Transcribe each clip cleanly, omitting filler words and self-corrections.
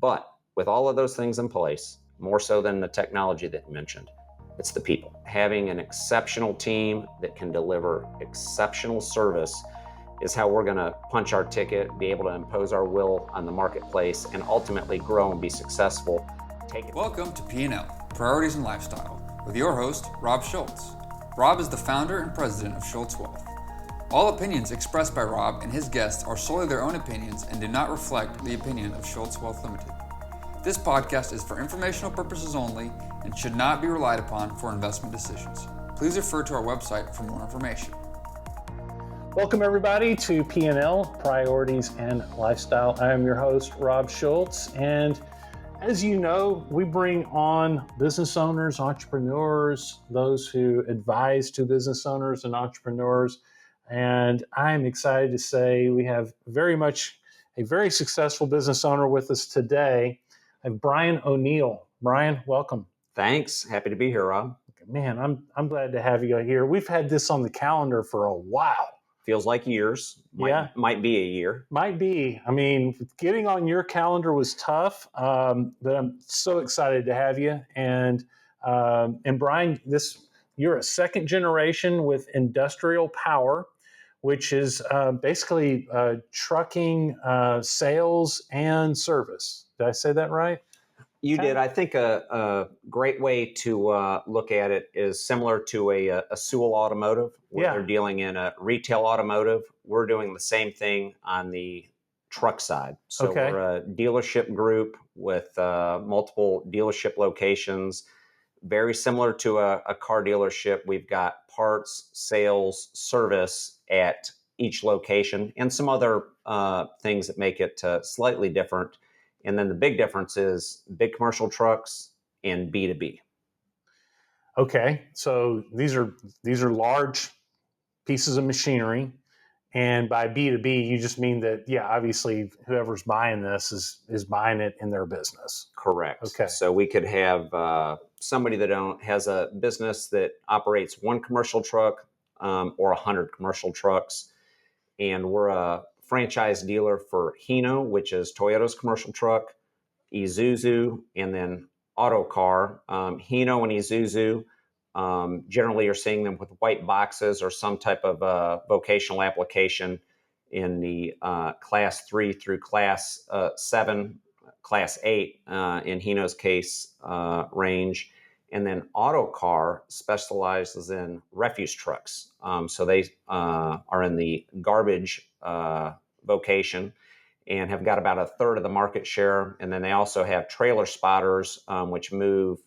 But with all of those things in place, more so than the technology that you mentioned, it's the people. Having an exceptional team that can deliver exceptional service is how we're going to punch our ticket, be able to impose our will on the marketplace, and ultimately grow and be successful. Welcome to P&L, Priorities and Lifestyle, with your host, Rob Schultz. Rob is the founder and president of Schultz Wealth. All opinions expressed by Rob and his guests are solely their own opinions and do not reflect the opinion of Schultz Wealth Limited. This podcast is for informational purposes only and should not be relied upon for investment decisions. Please refer to our website for more information. Welcome everybody to P&L, Priorities and Lifestyle. I am your host, Rob Schultz, and as you know, we bring on business owners, entrepreneurs, those who advise to business owners and entrepreneurs. And I'm excited to say we have very much a very successful business owner with us today. I have Brian O'Neill. Brian, welcome. Thanks. Happy to be here, Rob. Man, I'm glad to have you here. We've had this on the calendar for a while. Feels like years. Might be a year. Might be. I mean, getting on your calendar was tough, but I'm so excited to have you. And Brian, you're a second generation with Industrial Power, which is basically trucking sales and service. Did I say that right? You did. I think a great way to look at it is similar to a Sewell Automotive, where they're dealing in a retail automotive. We're doing the same thing on the truck side. So we're a dealership group with multiple dealership locations, very similar to a car dealership. We've got parts, sales, service at each location, and some other things that make it slightly different. And then the big difference is big commercial trucks and B2B. Okay, so these are large pieces of machinery, and by B2B, you just mean that obviously whoever's buying this is buying it in their business. Correct. Okay. So we could have somebody that has a business that operates one commercial truck or 100 commercial trucks, and we're a franchise dealer for Hino, which is Toyota's commercial truck, Isuzu, and then Autocar. Hino and Isuzu, generally you're seeing them with white boxes or some type of vocational application in the class 3 through class 7, class 8 in Hino's case range. And then Autocar specializes in refuse trucks. So they are in the garbage vocation and have got about a third of the market share. And then they also have trailer spotters, which move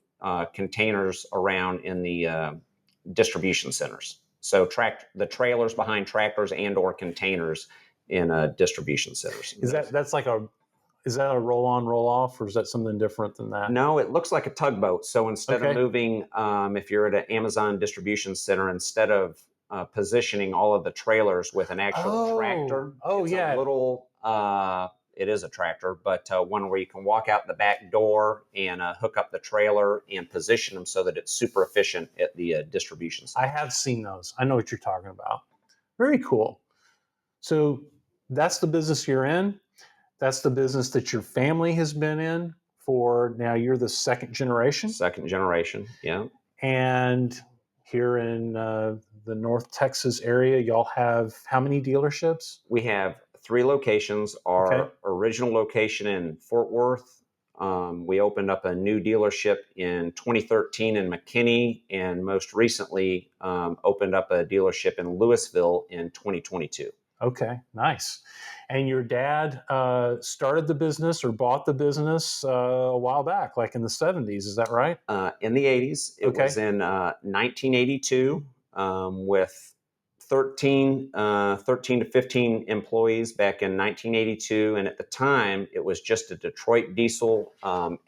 containers around in the distribution centers. So the trailers behind tractors and or containers in distribution centers. Is that a roll-on, roll-off, or is that something different than that? No, it looks like a tugboat. So instead of moving, if you're at an Amazon distribution center, instead of positioning all of the trailers with an actual tractor, it is a tractor, but one where you can walk out the back door and hook up the trailer and position them so that it's super efficient at the distribution center. I have seen those. I know what you're talking about. Very cool. So that's the business you're in. That's the business that your family has been in for now. You're the second generation. Second generation, yeah. And here in the North Texas area, y'all have how many dealerships? We have 3 locations. Our original location in Fort Worth. We opened up a new dealership in 2013 in McKinney, and most recently opened up a dealership in Louisville in 2022. Okay, nice. And your dad started the business or bought the business a while back, like in the 70s. Is that right? In the 80s. It was in 1982 with 13 to 15 employees back in 1982. And at the time, it was just a Detroit Diesel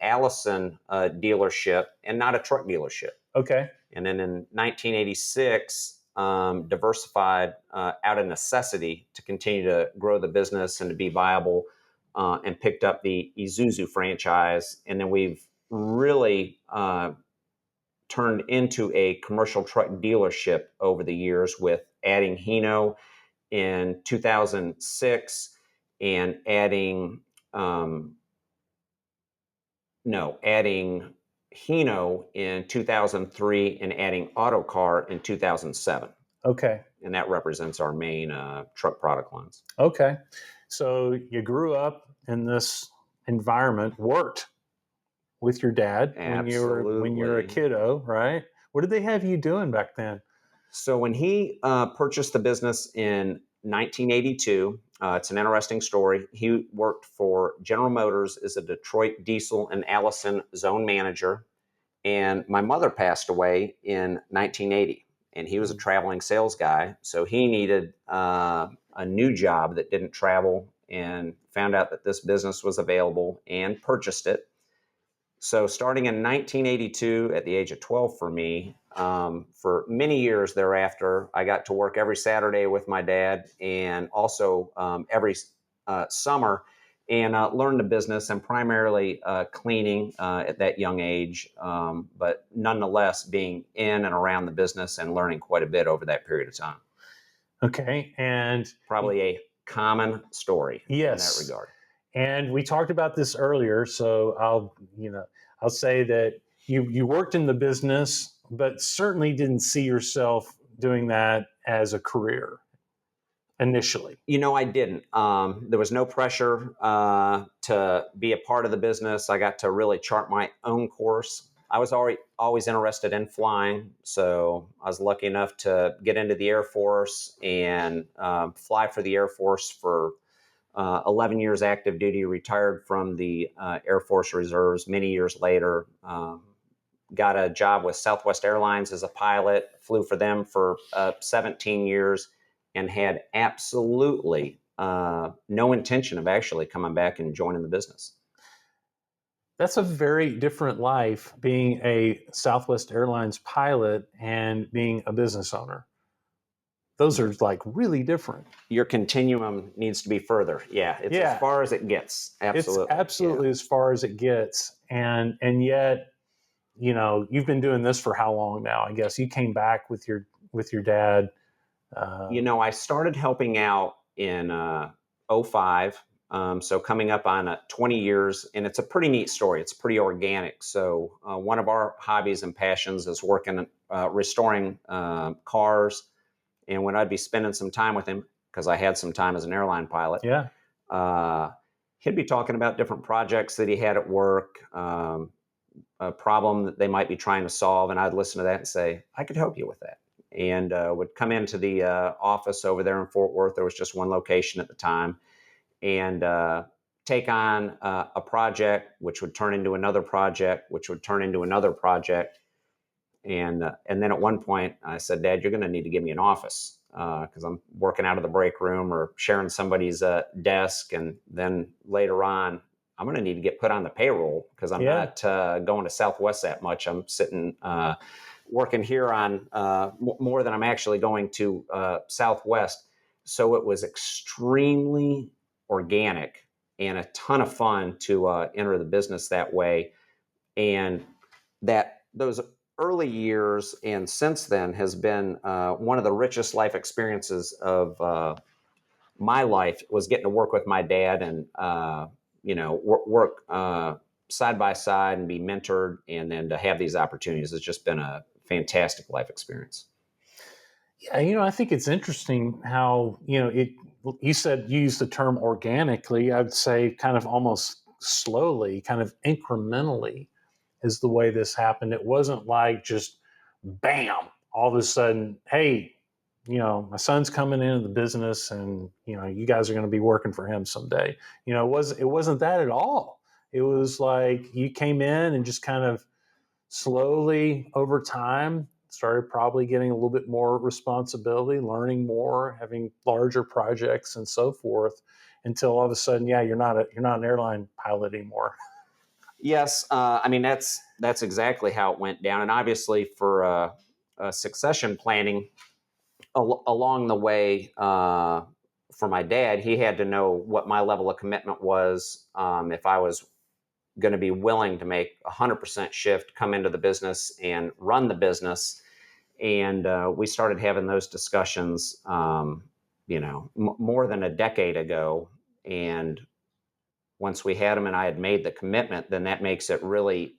Allison dealership and not a truck dealership. Okay. And then in 1986, diversified out of necessity to continue to grow the business and to be viable, and picked up the Isuzu franchise. And then we've really turned into a commercial truck dealership over the years, with adding Hino in 2006 and adding No, adding Hino in 2003 and adding Autocar in 2007. Okay. And that represents our main truck product lines. Okay. So you grew up in this environment, worked with your dad when you were a kiddo, right? What did they have you doing back then? So when he purchased the business in 1982, it's an interesting story. He worked for General Motors as a Detroit Diesel and Allison zone manager. And my mother passed away in 1980, and he was a traveling sales guy. So he needed a new job that didn't travel, and found out that this business was available and purchased it. So starting in 1982, at the age of 12 for me, for many years thereafter, I got to work every Saturday with my dad, and also every summer, and learned the business, and primarily cleaning at that young age, but nonetheless being in and around the business and learning quite a bit over that period of time. Okay, and probably a common story in that regard. And we talked about this earlier, so I'll say that you worked in the business, but certainly didn't see yourself doing that as a career initially. I didn't. There was no pressure to be a part of the business. I got to really chart my own course. I was always interested in flying, so I was lucky enough to get into the Air Force and fly for the Air Force for 11 years active duty, retired from the Air Force Reserves many years later. Got a job with Southwest Airlines as a pilot, flew for them for 17 years, and had absolutely no intention of actually coming back and joining the business. That's a very different life, being a Southwest Airlines pilot and being a business owner. Those are like really different. Your continuum needs to be further. Yeah, it's as far as it gets. Absolutely. It's absolutely as far as it gets. And yet, you've been doing this for how long now? I guess you came back with your dad. I started helping out in 2005. So coming up on 20 years, and it's a pretty neat story. It's pretty organic. So one of our hobbies and passions is working, restoring cars. And when I'd be spending some time with him, because I had some time as an airline pilot, he'd be talking about different projects that he had at work, a problem that they might be trying to solve. And I'd listen to that and say, I could help you with that. And would come into the office over there in Fort Worth. There was just one location at the time. And take on a project, which would turn into another project, which would turn into another project. And then at one point I said, Dad, you're going to need to give me an office because I'm working out of the break room or sharing somebody's desk. And then later on, I'm going to need to get put on the payroll because I'm not going to Southwest that much. I'm sitting working here on more than I'm actually going to Southwest. So it was extremely organic and a ton of fun to enter the business that way. And those early years and since then has been one of the richest life experiences of my life, was getting to work with my dad and work side by side and be mentored, and then to have these opportunities has just been a fantastic life experience. Yeah, I think it's interesting how you said you used the term organically. I'd say kind of almost slowly, kind of incrementally is the way this happened. It wasn't like just bam, all of a sudden, hey, my son's coming into the business and, you guys are going to be working for him someday. It wasn't that at all. It was like you came in and just kind of slowly over time started probably getting a little bit more responsibility, learning more, having larger projects and so forth, until all of a sudden, you're not an airline pilot anymore. Yes, that's exactly how it went down, and obviously for succession planning along the way, for my dad, he had to know what my level of commitment was, if I was going to be willing to make 100% shift, come into the business and run the business. And we started having those discussions, more than a decade ago. And once we had them and I had made the commitment, then that makes it really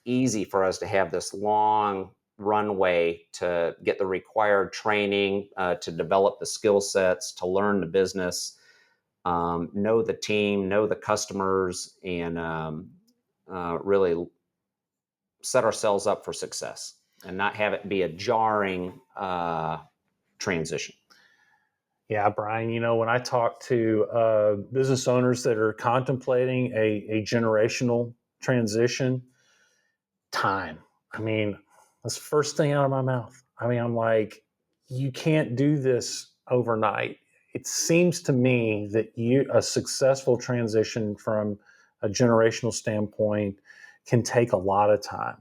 easy for us to have this long runway to get the required training, to develop the skill sets, to learn the business, know the team, know the customers, and really set ourselves up for success and not have it be a jarring transition. Yeah, Brian, when I talk to business owners that are contemplating a generational transition, time. I mean, that's the first thing out of my mouth. I mean, I'm like, you can't do this overnight. It seems to me that a successful transition from a generational standpoint can take a lot of time.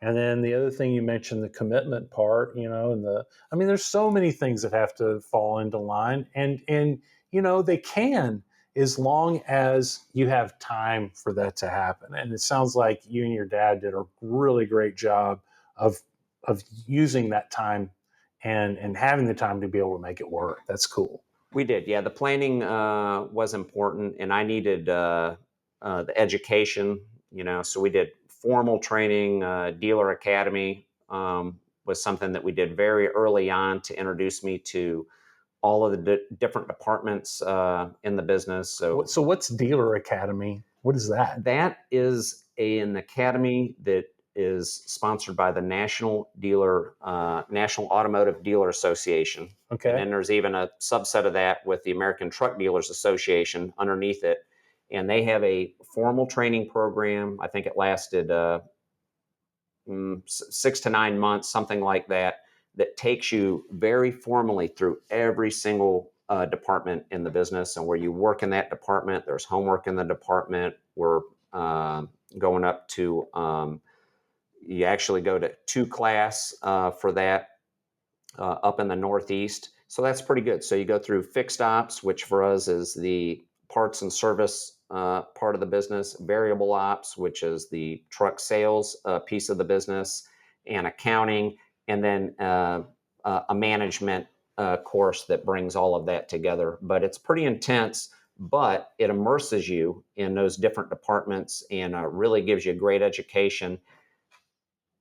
And then the other thing you mentioned, the commitment part, there's so many things that have to fall into line, and they can, as long as you have time for that to happen. And it sounds like you and your dad did a really great job of using that time and having the time to be able to make it work. That's cool. We did, yeah. The planning was important, and I needed the education. So we did formal training. Dealer Academy was something that we did very early on to introduce me to all of the different departments in the business. So what's Dealer Academy? What is that? That is an academy that is sponsored by the National Automotive Dealer Association. Okay. And then there's even a subset of that with the American Truck Dealers Association underneath it. And they have a formal training program. I think it lasted 6 to 9 months, something like that takes you very formally through every single department in the business. And where you work in that department, there's homework in the department. We're going up to, you actually go to 2 class for that up in the Northeast. So that's pretty good. So you go through fixed ops, which for us is the parts and service part of the business, variable ops, which is the truck sales piece of the business, and accounting, and then a management course that brings all of that together. But it's pretty intense, but it immerses you in those different departments and really gives you a great education.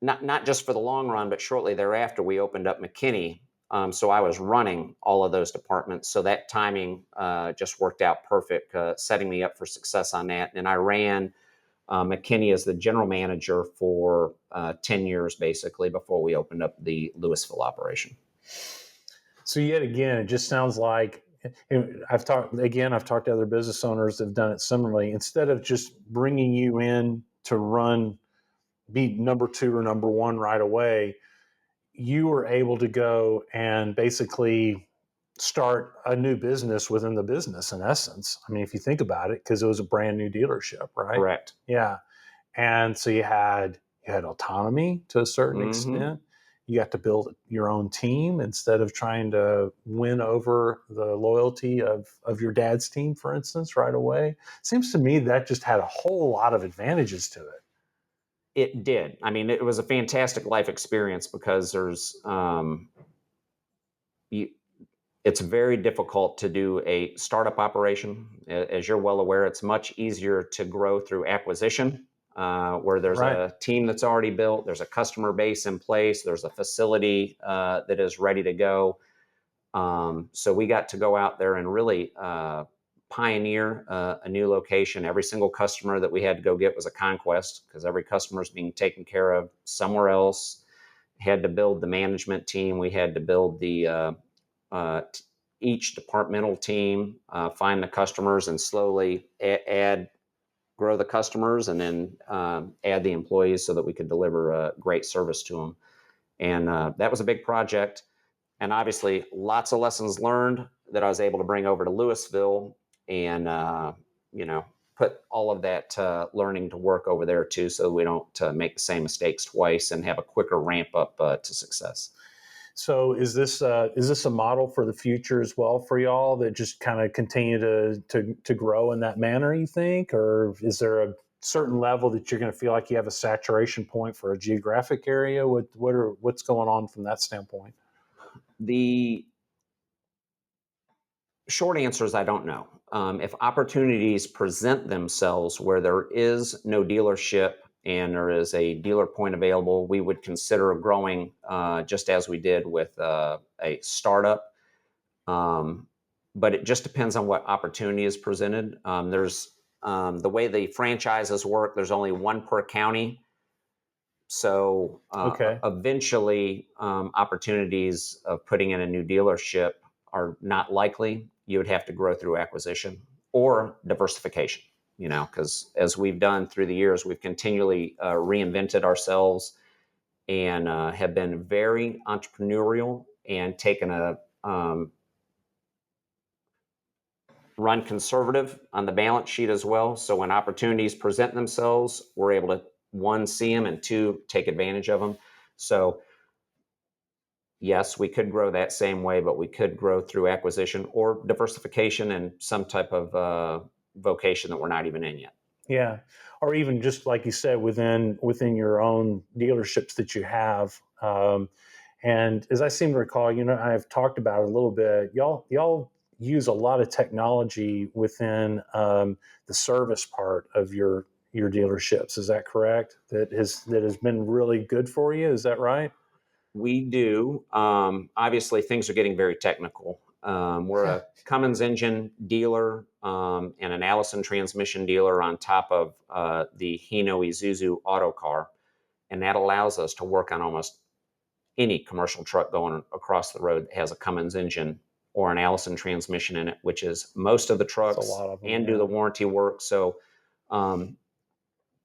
Not just for the long run, but shortly thereafter, we opened up McKinney. So I was running all of those departments. So that timing just worked out perfect, setting me up for success on that. And I ran McKinney as the general manager for 10 years, basically, before we opened up the Louisville operation. So yet again, it just sounds like, I've talked to other business owners that have done it similarly. Instead of just bringing you in to be number 2 or number 1 right away, you were able to go and basically start a new business within the business, in essence. I mean, if you think about it, because it was a brand new dealership, right? Correct. Yeah. And so you had autonomy to a certain extent. You got to build your own team instead of trying to win over the loyalty of your dad's team, for instance, right away. Seems to me that just had a whole lot of advantages to it. It did. I mean, it was a fantastic life experience because there's, it's very difficult to do a startup operation. As you're well aware, it's much easier to grow through acquisition, where there's a team that's already built, there's a customer base in place, there's a facility that is ready to go. So we got to go out there and really pioneer a new location. Every single customer that we had to go get was a conquest because every customer is being taken care of somewhere else. Had to build the management team. We had to build the each departmental team, find the customers, and slowly grow the customers, and then add the employees so that we could deliver great service to them. And that was a big project. And obviously, lots of lessons learned that I was able to bring over to Louisville and, put all of that learning to work over there too, so we don't make the same mistakes twice and have a quicker ramp up to success. So is this a model for the future as well for y'all, that just kind of continue to grow in that manner, you think? Or is there a certain level that you're going to feel like you have a saturation point for a geographic area? What's going on from that standpoint? The short answer is I don't know. if opportunities present themselves where there is no dealership and there is a dealer point available, we would consider growing just as we did with a startup. But it just depends on what opportunity is presented. There's the way the franchises work, there's only one per county. So eventually opportunities of putting in a new dealership are not likely. You would have to grow through acquisition or diversification, because as we've done through the years, we've continually reinvented ourselves and have been very entrepreneurial and taken a run conservative on the balance sheet as well. So when opportunities present themselves, we're able to, one, see them, and two, take advantage of them. So yes, we could grow that same way, but we could grow through acquisition or diversification and some type of vocation that we're not even in yet. Yeah. Or even just like you said, within your own dealerships that you have. And as I seem to recall, I've talked about it a little bit. Y'all use a lot of technology within the service part of your dealerships. Is that correct? That has been really good for you. Is that right? We do. Obviously, things are getting very technical. We're a Cummins engine dealer and an Allison transmission dealer on top of the Hino Isuzu auto car. And that allows us to work on almost any commercial truck going across the road that has a Cummins engine or an Allison transmission in it, which is most of the trucks, and do the warranty work. So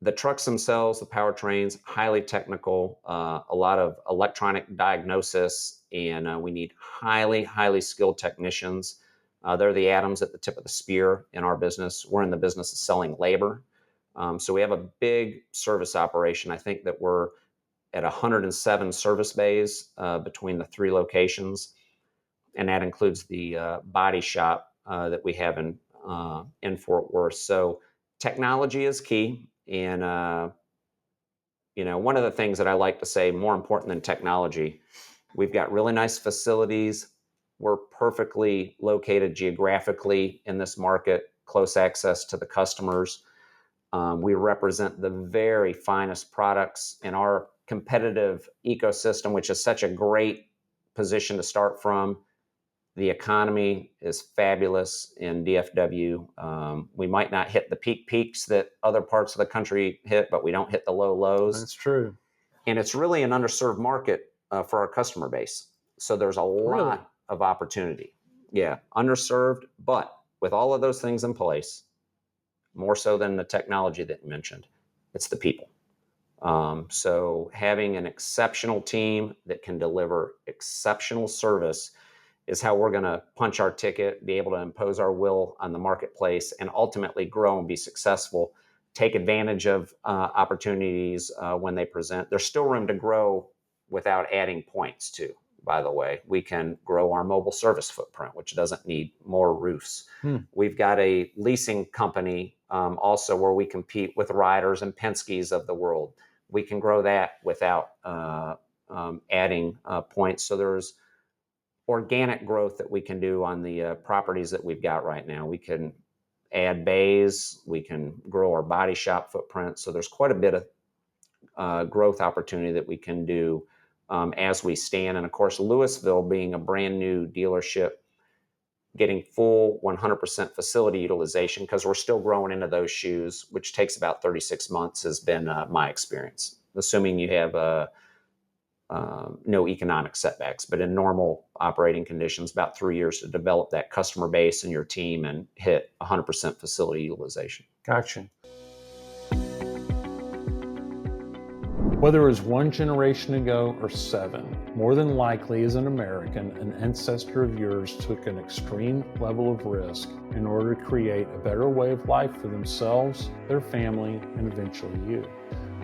the trucks themselves, the powertrains, highly technical, a lot of electronic diagnosis, and we need highly, highly skilled technicians. They're the atoms at the tip of the spear in our business. We're in the business of selling labor. So we have a big service operation. I think that we're at 107 service bays between the three locations, and that includes the body shop that we have in Fort Worth. So technology is key. And, one of the things that I like to say, more important than technology, we've got really nice facilities. We're perfectly located geographically in this market, close access to the customers. We represent the very finest products in our competitive ecosystem, which is such a great position to start from. The economy is fabulous in DFW. We might not hit the peaks that other parts of the country hit, but we don't hit the low lows. That's true. And it's really an underserved market for our customer base. So there's a lot of opportunity. Yeah, underserved, but with all of those things in place, more so than the technology that you mentioned, it's the people. So having an exceptional team that can deliver exceptional service is how we're going to punch our ticket, be able to impose our will on the marketplace, and ultimately grow and be successful, take advantage of opportunities when they present. There's still room to grow without adding points too, by the way. We can grow our mobile service footprint, which doesn't need more roofs. We've got a leasing company also where we compete with Riders and Penske's of the world. We can grow that without adding points. So there's organic growth that we can do on the properties that we've got right now. We can add bays, we can grow our body shop footprint. So there's quite a bit of growth opportunity that we can do as we stand. And of course, Louisville being a brand new dealership, getting full 100% facility utilization, because we're still growing into those shoes, which takes about 36 months has been my experience, assuming you have no economic setbacks. But in normal operating conditions, about 3 years to develop that customer base and your team and hit 100% facility utilization. Gotcha. Whether it was one generation ago or 7, more than likely as an American, an ancestor of yours took an extreme level of risk in order to create a better way of life for themselves, their family, and eventually you.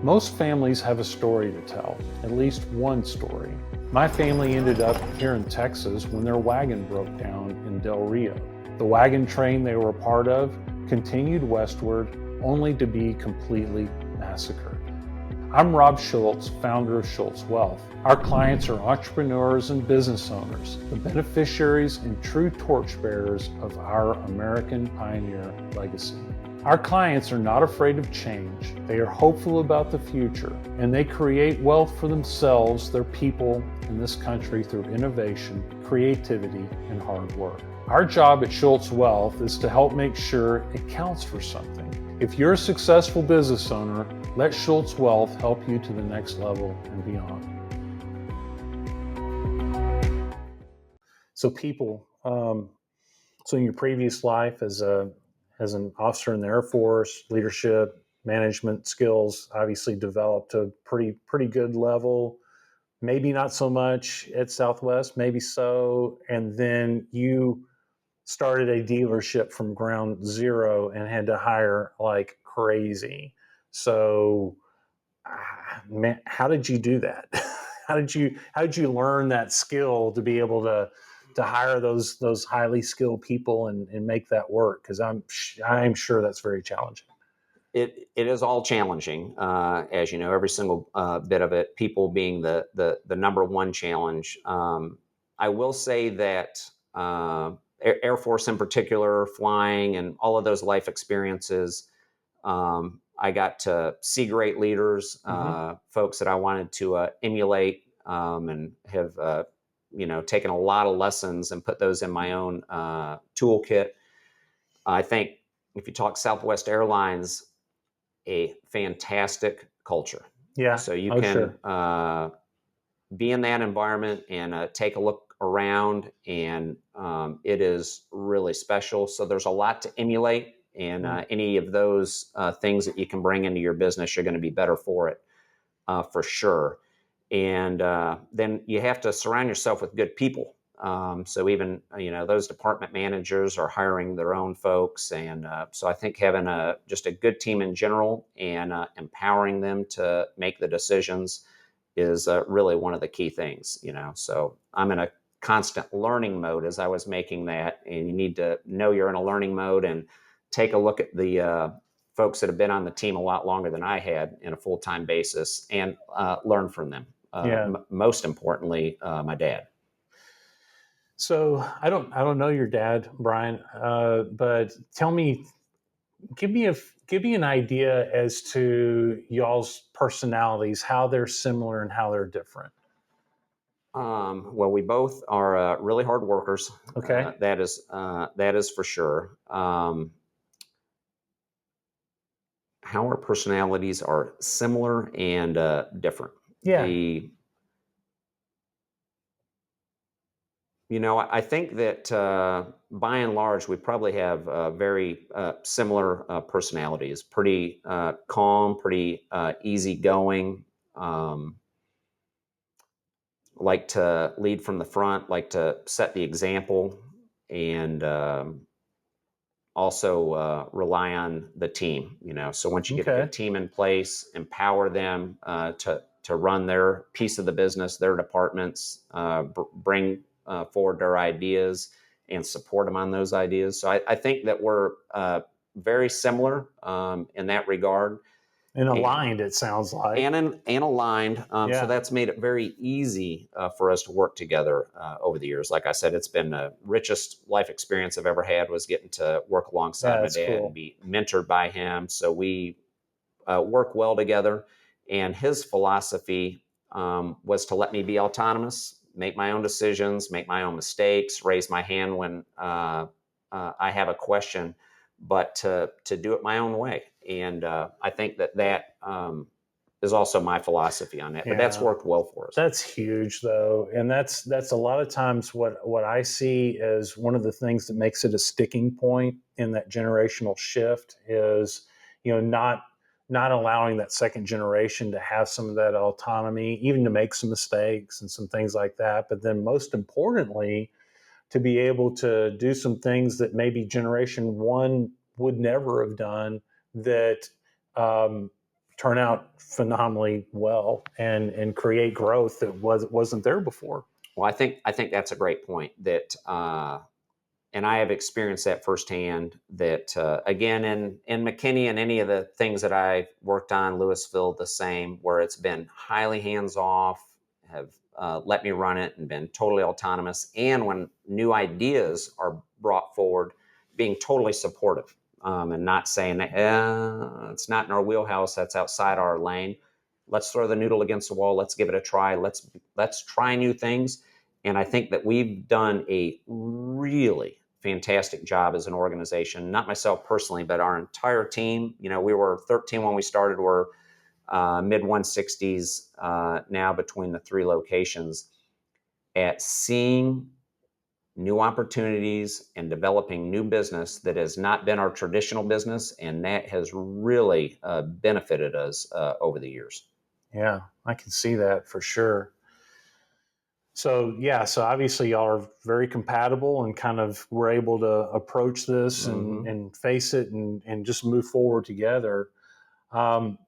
Most families have a story to tell, at least one story. My family ended up here in Texas when their wagon broke down in Del Rio. The wagon train they were a part of continued westward only to be completely massacred. I'm Rob Schultz, founder of Schultz Wealth. Our clients are entrepreneurs and business owners, the beneficiaries and true torchbearers of our American pioneer legacy. Our clients are not afraid of change. They are hopeful about the future, and they create wealth for themselves, their people, in this country through innovation, creativity, and hard work. Our job at Schultz Wealth is to help make sure it counts for something. If you're a successful business owner, let Schultz Wealth help you to the next level and beyond. So people, so in your previous life as an officer in the Air Force, leadership, management skills obviously developed to a pretty good level. Maybe not so much at Southwest, maybe so. And then you started a dealership from ground zero and had to hire like crazy. So, man, how did you do that? how did you learn that skill to be able to hire those highly skilled people and make that work? Because I'm sure that's very challenging. It is all challenging, as you know, every single bit of it. People being the number one challenge. I will say that Air Force in particular, flying and all of those life experiences. I got to see great leaders, folks that I wanted to emulate, and have taken a lot of lessons and put those in my own toolkit. I think if you talk Southwest Airlines, a fantastic culture. Yeah. So you can be in that environment and take a look around, and it is really special. So there's a lot to emulate, and any of those things that you can bring into your business, you're going to be better for it, for sure. And then you have to surround yourself with good people. So even those department managers are hiring their own folks, and so I think having just a good team in general and empowering them to make the decisions is really one of the key things. So I'm in a constant learning mode as I was making that, and you need to know you're in a learning mode and take a look at the folks that have been on the team a lot longer than I had in a full-time basis and learn from them. Most importantly, my dad. So I don't know your dad, Brian, but give me an idea as to y'all's personalities, how they're similar and how they're different. Well, we both are really hard workers. Okay, that is for sure. How our personalities are similar and different. Yeah. I think that by and large, we probably have very similar personalities. Pretty calm, pretty easygoing. Like to lead from the front, like to set the example, and also rely on the team. So once you get a good team in place, empower them to run their piece of the business, their departments, bring forward their ideas and support them on those ideas. So I think that we're very similar in that regard. And aligned, it sounds like. And aligned. So that's made it very easy for us to work together over the years. Like I said, it's been the richest life experience I've ever had, was getting to work alongside my dad and be mentored by him. So we work well together. And his philosophy was to let me be autonomous, make my own decisions, make my own mistakes, raise my hand when I have a question, but to do it my own way. And I think that is also my philosophy on that. But that's worked well for us. That's huge, though, and that's a lot of times what I see as one of the things that makes it a sticking point in that generational shift is not allowing that second generation to have some of that autonomy, even to make some mistakes and some things like that. But then most importantly, to be able to do some things that maybe generation one would never have done, that turn out phenomenally well and create growth that wasn't there before. Well, I think that's a great point, that and I have experienced that firsthand. That again, in McKinney and any of the things that I worked on, Louisville, the same, where it's been highly hands off, have let me run it and been totally autonomous. And when new ideas are brought forward, being totally supportive and not saying it's not in our wheelhouse, that's outside our lane. Let's throw the noodle against the wall. Let's give it a try. Let's try new things. And I think that we've done a really fantastic job as an organization, not myself personally, but our entire team. You know, we were 13 when we started. We're mid 160s now between the 3 locations at seeing new opportunities and developing new business that has not been our traditional business. And that has really benefited us over the years. Yeah, I can see that for sure. So obviously y'all are very compatible and kind of were able to approach this and face it and just move forward together.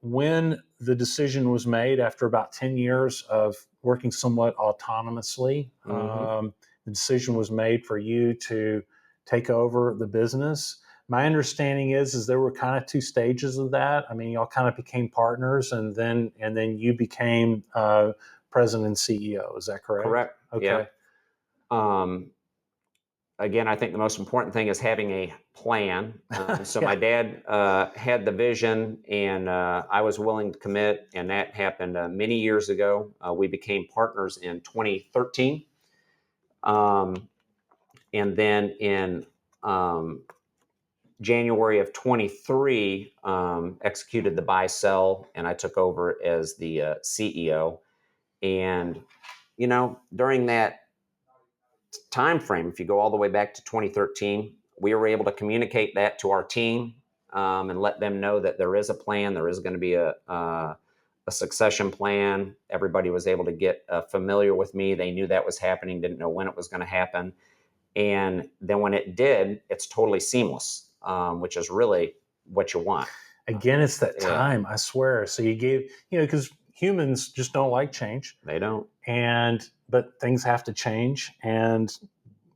When the decision was made after about 10 years of working somewhat autonomously, the decision was made for you to take over the business. My understanding is there were kind of 2 stages of that. I mean, y'all kind of became partners, and then you became president and CEO. Is that correct? Correct. Okay. Yeah. Again, I think the most important thing is having a plan. So my dad had the vision, and I was willing to commit, and that happened many years ago. We became partners in 2013. And then in January of 23, executed the buy-sell, and I took over as the CEO. And, you know, during that time frame, if you go all the way back to 2013, we were able to communicate that to our team and let them know that there is a plan. There is going to be a succession plan. Everybody was able to get familiar with me. They knew that was happening, didn't know when it was going to happen. And then when it did, it's totally seamless, which is really what you want. Again, it's that time, I swear. So you gave, because humans just don't like change. They don't. But things have to change, and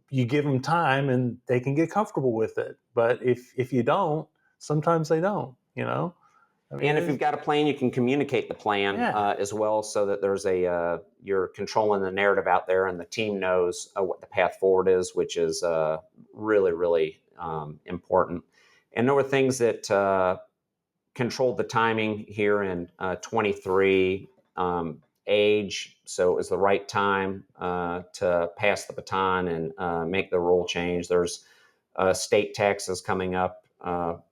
you give them time and they can get comfortable with it. But if you don't, sometimes they don't, I mean, and if you've got a plan, you can communicate the plan as well, so that there's you're controlling the narrative out there, and the team knows what the path forward is, which is really, really important. And there were things that controlled the timing here in 23, age. So it was the right time to pass the baton and make the rule change. There's state taxes coming up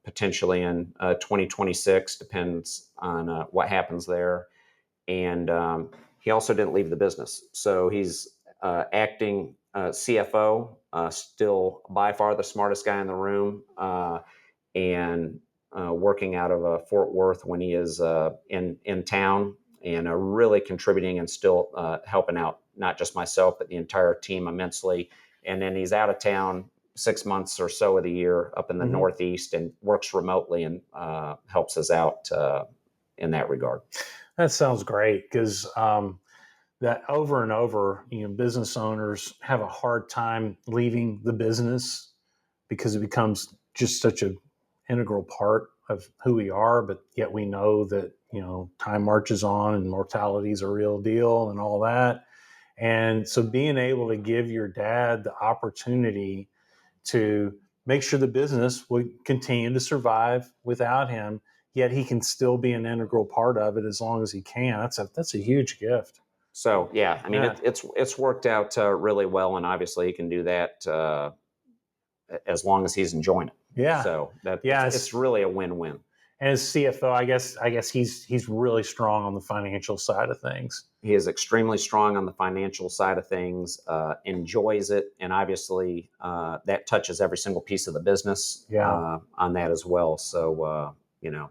potentially in 2026, depends on what happens there. And he also didn't leave the business. So he's acting CFO, still by far the smartest guy in the room, and working out of Fort Worth when he is in town, and really contributing and still helping out not just myself, but the entire team immensely. And then he's out of town 6 months or so of the year up in the Northeast and works remotely and helps us out in that regard. That sounds great, because that over and over, business owners have a hard time leaving the business because it becomes just such an integral part of who we are. But yet we know that, time marches on and mortality is a real deal and all that. And so being able to give your dad the opportunity to make sure the business would continue to survive without him, yet he can still be an integral part of it as long as he can. That's a huge gift. So, yeah, I mean, it's worked out really well, and obviously he can do that as long as he's enjoying it. Yeah. So it's really a win-win. And as CFO, I guess he's really strong on the financial side of things. He is extremely strong on the financial side of things, enjoys it, and obviously that touches every single piece of the business on that as well. So,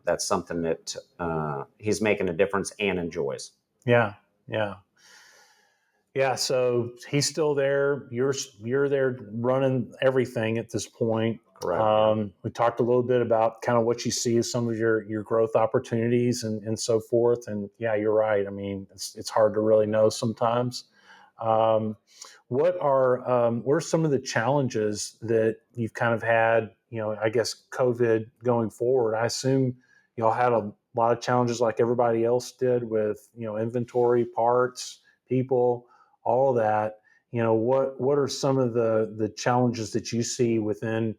that's something that he's making a difference and enjoys. Yeah. So he's still there. You're there running everything at this point. Correct. We talked a little bit about kind of what you see as some of your growth opportunities and so forth. And yeah, you're right. I mean, it's hard to really know sometimes. What are some of the challenges that you've kind of had? I guess COVID going forward. I assume y'all had a lot of challenges like everybody else did with inventory, parts, people, all of that. What are some of the challenges that you see within?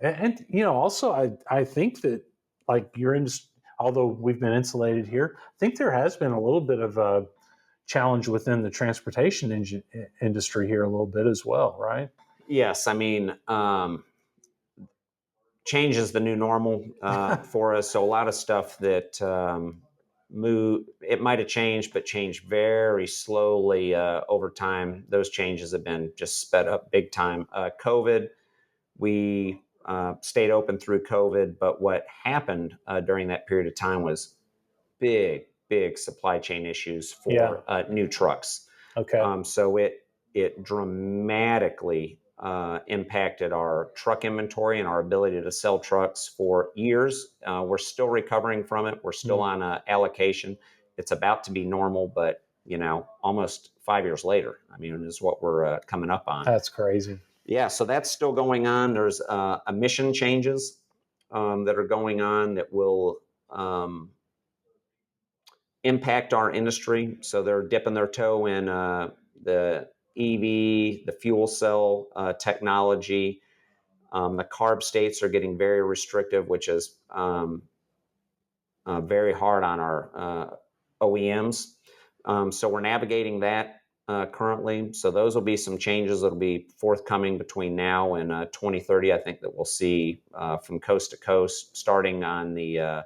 And also I think that like you're in, although we've been insulated here, I think there has been a little bit of a challenge within the transportation industry here a little bit as well, right? Yes, I mean, change is the new normal for us. So a lot of stuff that it might have changed, but changed very slowly over time. Those changes have been just sped up big time. COVID, we stayed open through COVID, but what happened during that period of time was big supply chain issues for new trucks. Okay. So it dramatically impacted our truck inventory and our ability to sell trucks for years. We're still recovering from it. We're still on allocation. It's about to be normal, but almost 5 years later, I mean, is what we're coming up on. That's crazy. Yeah, so that's still going on. There's emission changes that are going on that will impact our industry. So they're dipping their toe in the EV, the fuel cell technology. The CARB states are getting very restrictive, which is very hard on our OEMs. So we're navigating that currently. So those will be some changes that will be forthcoming between now and 2030. I think that we'll see from coast to coast, starting on the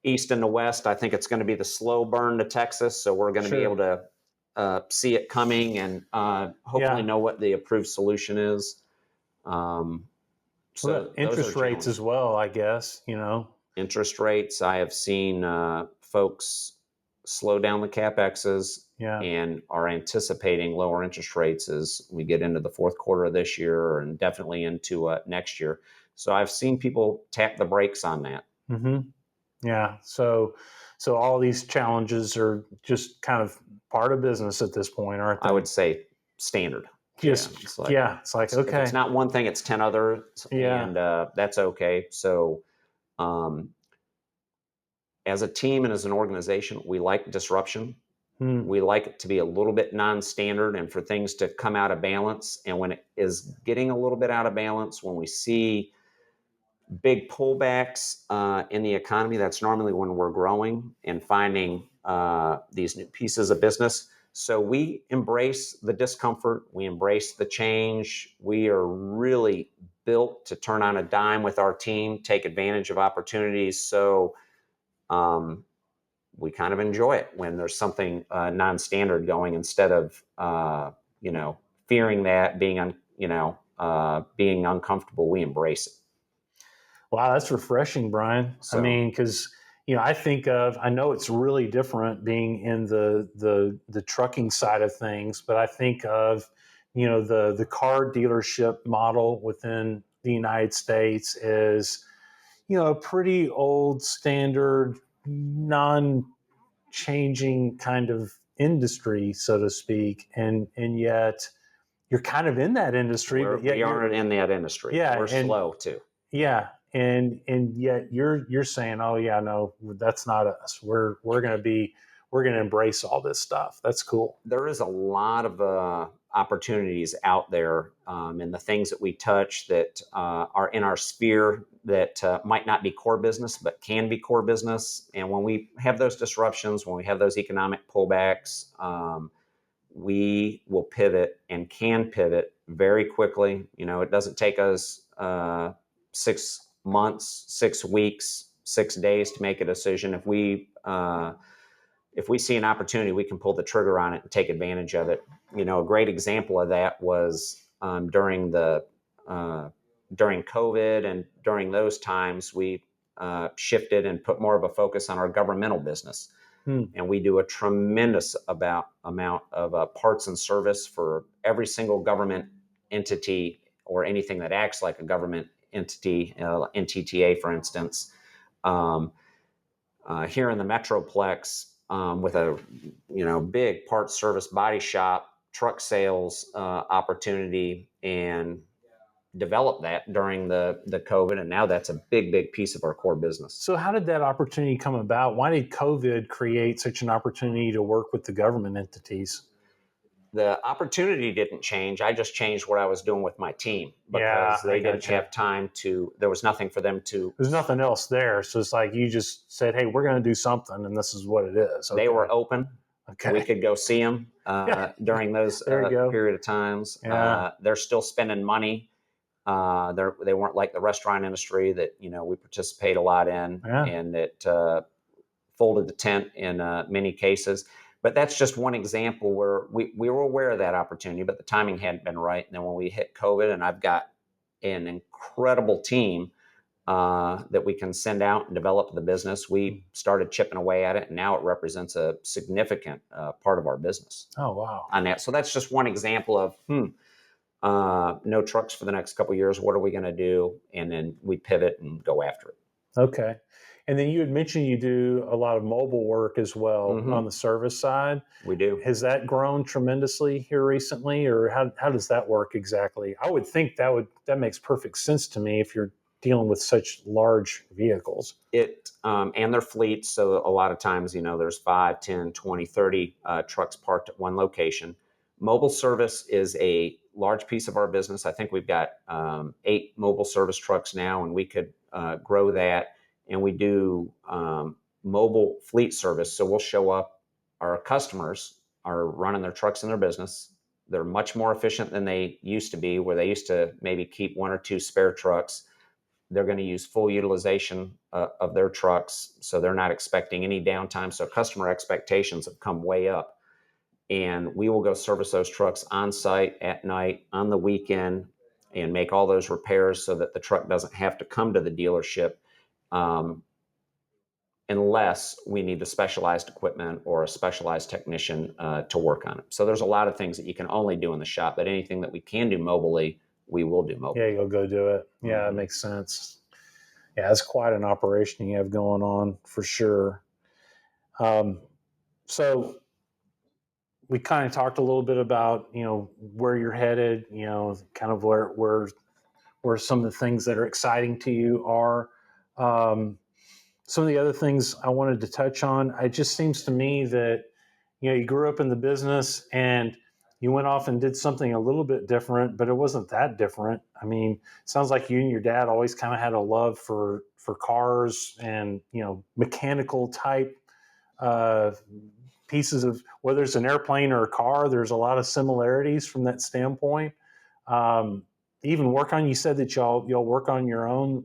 east and the west. I think it's going to be the slow burn to Texas. So we're going to be able to see it coming and hopefully know what the approved solution is. So interest rates as well, I guess, Interest rates. I have seen folks slow down the CapExes and are anticipating lower interest rates as we get into the fourth quarter of this year and definitely into next year. So I've seen people tap the brakes on that. Mm-hmm. Yeah. So all these challenges are just kind of part of business at this point, aren't they? I would say standard. It's like okay. If it's not one thing, it's 10 others, and that's okay. So, as a team and as an organization, we like disruption. We like it to be a little bit non-standard and for things to come out of balance. And when it is getting a little bit out of balance, when we see big pullbacks in the economy, that's normally when we're growing and finding these new pieces of business. So we embrace the discomfort. We embrace the change. We are really built to turn on a dime with our team, take advantage of opportunities. So we kind of enjoy it when there's something non-standard going instead of, fearing that, being uncomfortable. We embrace it. Wow, that's refreshing, Brian. So, I mean, because I know it's really different being in the trucking side of things, but I think of the car dealership model within the United States is a pretty old standard, non-changing kind of industry, so to speak, and yet you're kind of in that industry. We aren't in that industry. Yeah, we're slow too. Yeah. And yet you're saying, oh yeah, no, that's not us. We're going to embrace all this stuff. That's cool. There is a lot of opportunities out there in the things that we touch that are in our sphere that might not be core business, but can be core business. And when we have those disruptions, when we have those economic pullbacks, we will pivot and can pivot very quickly. It doesn't take us 6 months, 6 weeks, 6 days to make a decision. If we see an opportunity, we can pull the trigger on it and take advantage of it. A great example of that was during COVID and during those times, we shifted and put more of a focus on our governmental business. And we do a tremendous amount of parts and service for every single government entity or anything that acts like a government entity, NTTA, for instance. Here in the Metroplex, with a big parts service body shop, truck sales opportunity and developed that during the COVID, and now that's a big piece of our core business. So how did that opportunity come about? Why did COVID create such an opportunity to work with the government entities? The opportunity didn't change. I just changed what I was doing with my team because they didn't have time to, there was nothing for them to. There's nothing else there. So it's like you just said, hey, we're going to do something, and this is what it is. Okay. They were open. Okay. We could go see them during those period of times. Yeah. They're still spending money. They weren't like the restaurant industry that, we participate a lot in, and it folded the tent in many cases. But that's just one example where we were aware of that opportunity, but the timing hadn't been right. And then when we hit COVID, and I've got an incredible team that we can send out and develop the business, we started chipping away at it, and now it represents a significant part of our business. Oh, wow. On that. So that's just one example of, no trucks for the next couple of years. What are we going to do? And then we pivot and go after it. Okay. And then you had mentioned you do a lot of mobile work as well on the service side. We do. Has that grown tremendously here recently, or how does that work exactly? I would think that makes perfect sense to me if you're dealing with such large vehicles. And their fleets. So a lot of times, there's 5, 10, 20, 30 trucks parked at one location. Mobile service is a large piece of our business. I think we've got 8 mobile service trucks now, and we could grow that. And we do mobile fleet service. So we'll show up. Our customers are running their trucks in their business. They're much more efficient than they used to be, where they used to maybe keep 1 or 2 spare trucks. They're going to use full utilization of their trucks. So they're not expecting any downtime. So customer expectations have come way up. And we will go service those trucks on site at night, on the weekend, and make all those repairs so that the truck doesn't have to come to the dealership unless we need the specialized equipment or a specialized technician to work on it. So there's a lot of things that you can only do in the shop, but anything that we can do mobily, we will do mobily. Yeah, you'll go do it. Yeah, It makes sense. Yeah, it's quite an operation you have going on for sure. So we kind of talked a little bit about, where you're headed, kind of where some of the things that are exciting to you are. Some of the other things I wanted to touch on, it just seems to me that, you grew up in the business and you went off and did something a little bit different, but it wasn't that different. I mean, it sounds like you and your dad always kind of had a love for cars and, mechanical type pieces of, whether it's an airplane or a car, there's a lot of similarities from that standpoint. Even you said that y'all work on your own.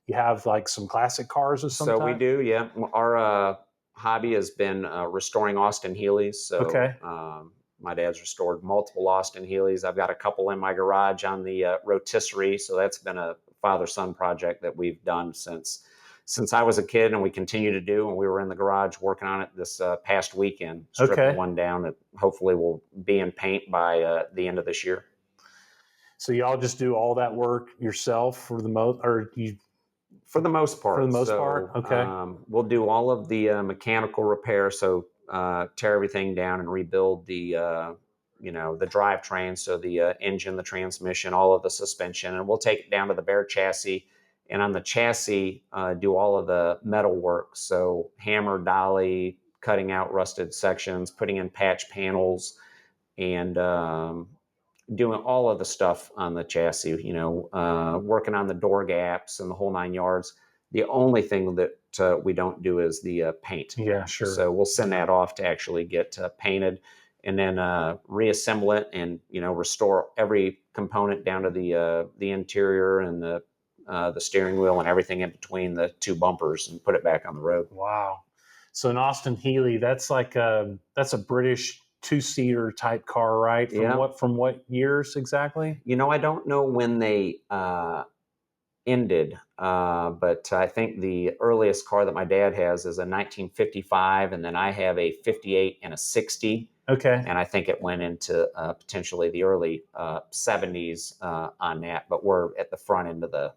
You have like some classic cars or something? So we do, yeah. Our hobby has been restoring Austin Healey's. So okay. My dad's restored multiple Austin Healey's. I've got a couple in my garage on the rotisserie. So that's been a father-son project that we've done since I was a kid, and we continue to do. And we were in the garage working on it this past weekend, stripping one down that hopefully will be in paint by the end of this year. So y'all just do all that work yourself for the most, or you? For the most part. For the most part, okay. We'll do all of the mechanical repair, so tear everything down and rebuild the the drivetrain, so the engine, the transmission, all of the suspension, and we'll take it down to the bare chassis. And on the chassis, do all of the metal work, so hammer, dolly, cutting out rusted sections, putting in patch panels, and doing all of the stuff on the chassis, working on the door gaps and the whole 9 yards. The only thing that we don't do is the paint. Yeah, sure. So we'll send that off to actually get painted, and then reassemble it and restore every component down to the interior and the steering wheel and everything in between the 2 bumpers, and put it back on the road. Wow. So an Austin Healey, that's like that's a British 2-seater type car, right? From what years exactly? I don't know when they ended, but I think the earliest car that my dad has is a 1955, and then I have a 58 and a 60. Okay. And I think it went into potentially the early 70s on that, but we're at the front end of the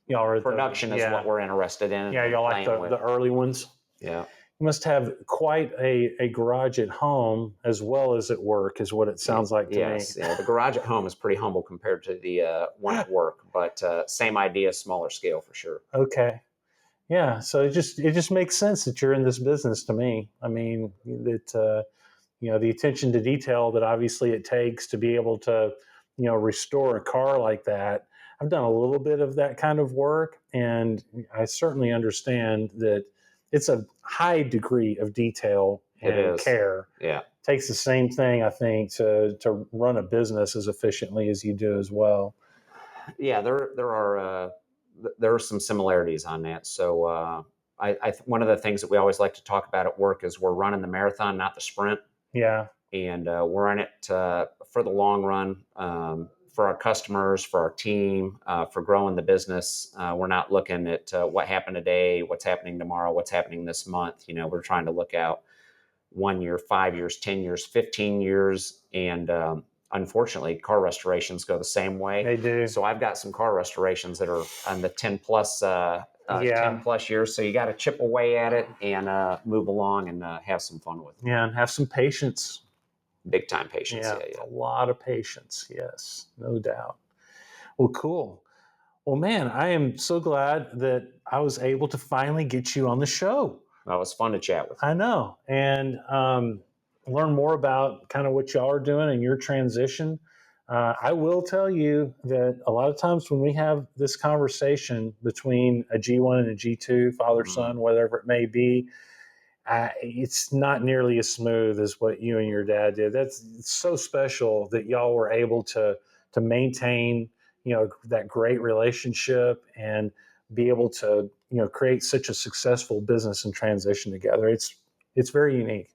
production is what we're interested in. Yeah, y'all like the early ones? Yeah. must have quite a garage at home as well as at work, is what it sounds like to Yes, me. yeah, the garage at home is pretty humble compared to the one at work, but same idea, smaller scale for sure. Okay. Yeah. So it just makes sense that you're in this business to me. I mean, that the attention to detail that obviously it takes to be able to, restore a car like that. I've done a little bit of that kind of work, and I certainly understand that it's a high degree of detail It and is, care. yeah. It takes the same thing, I think, to run a business as efficiently as you do as well. Yeah, there are some similarities on that. So one of the things that we always like to talk about at work is we're running the marathon, not the sprint, Yeah. and we're in it for the long run, for our customers, for our team, for growing the business. We're not looking at what happened today, what's happening tomorrow, what's happening this month. We're trying to look out 1 year, 5 years, 10 years, 15 years, and unfortunately, car restorations go the same way. They do. So I've got some car restorations that are on the 10 Yeah. plus years. So you got to chip away at it and move along and have some fun with it. Yeah. And have some patience. Big time patience. Yeah. Yeah. A lot of patience. Yes. No doubt. Well, cool. Well, man, I am so glad that I was able to finally get you on the show. Well, it was fun to chat with you. I know. And learn more about kind of what y'all are doing and your transition. I will tell you that a lot of times when we have this conversation between a G1 and a G2, father, son, whatever it may be, it's not nearly as smooth as what you and your dad did. It's so special that y'all were able to maintain, that great relationship and be able to, create such a successful business and transition together. It's very unique.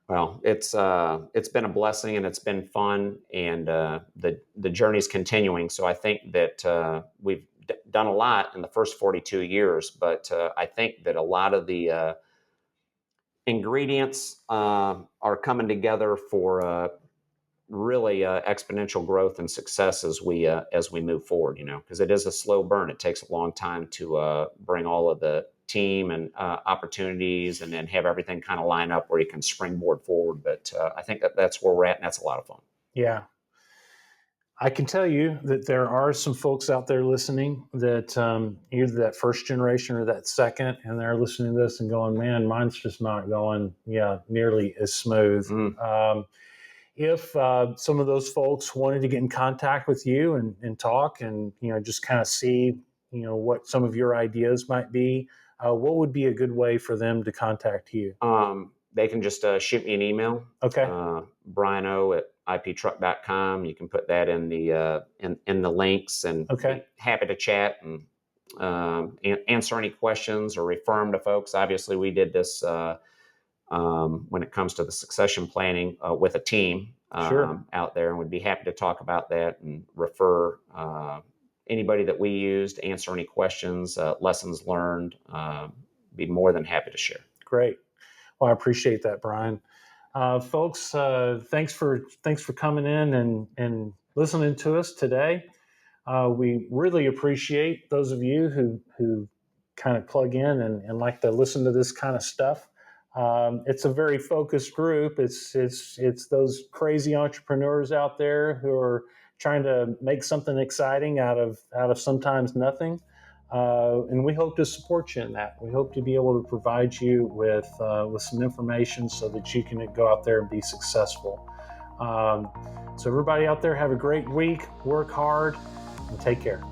Well, it's been a blessing and it's been fun, and the journey's continuing. So I think that we've done a lot in the first 42 years, but I think that a lot of the ingredients are coming together for really exponential growth and success as we move forward. Because it is a slow burn. It takes a long time to bring all of the team and opportunities, and then have everything kind of line up where you can springboard forward. But I think that's where we're at, and that's a lot of fun. Yeah. I can tell you that there are some folks out there listening that either that first generation or that second, and they're listening to this and going, man, mine's just not going nearly as smooth. If some of those folks wanted to get in contact with you and talk and, just kind of see, what some of your ideas might be, what would be a good way for them to contact you? They can just shoot me an email. Okay. briano@iptruck.com. You can put that in the links, and Okay. be happy to chat and answer any questions or refer them to folks. Obviously, we did this when it comes to the succession planning with a team Sure. out there, and would be happy to talk about that and refer anybody that we used, answer any questions, lessons learned. Be more than happy to share. Great. Well, I appreciate that, Brian. Folks, thanks for coming in and listening to us today. We really appreciate those of you who kind of plug in and like to listen to this kind of stuff. It's a very focused group. It's those crazy entrepreneurs out there who are trying to make something exciting out of sometimes nothing. And we hope to support you in that. We hope to be able to provide you with some information so that you can go out there and be successful. So everybody out there, have a great week, work hard, and take care.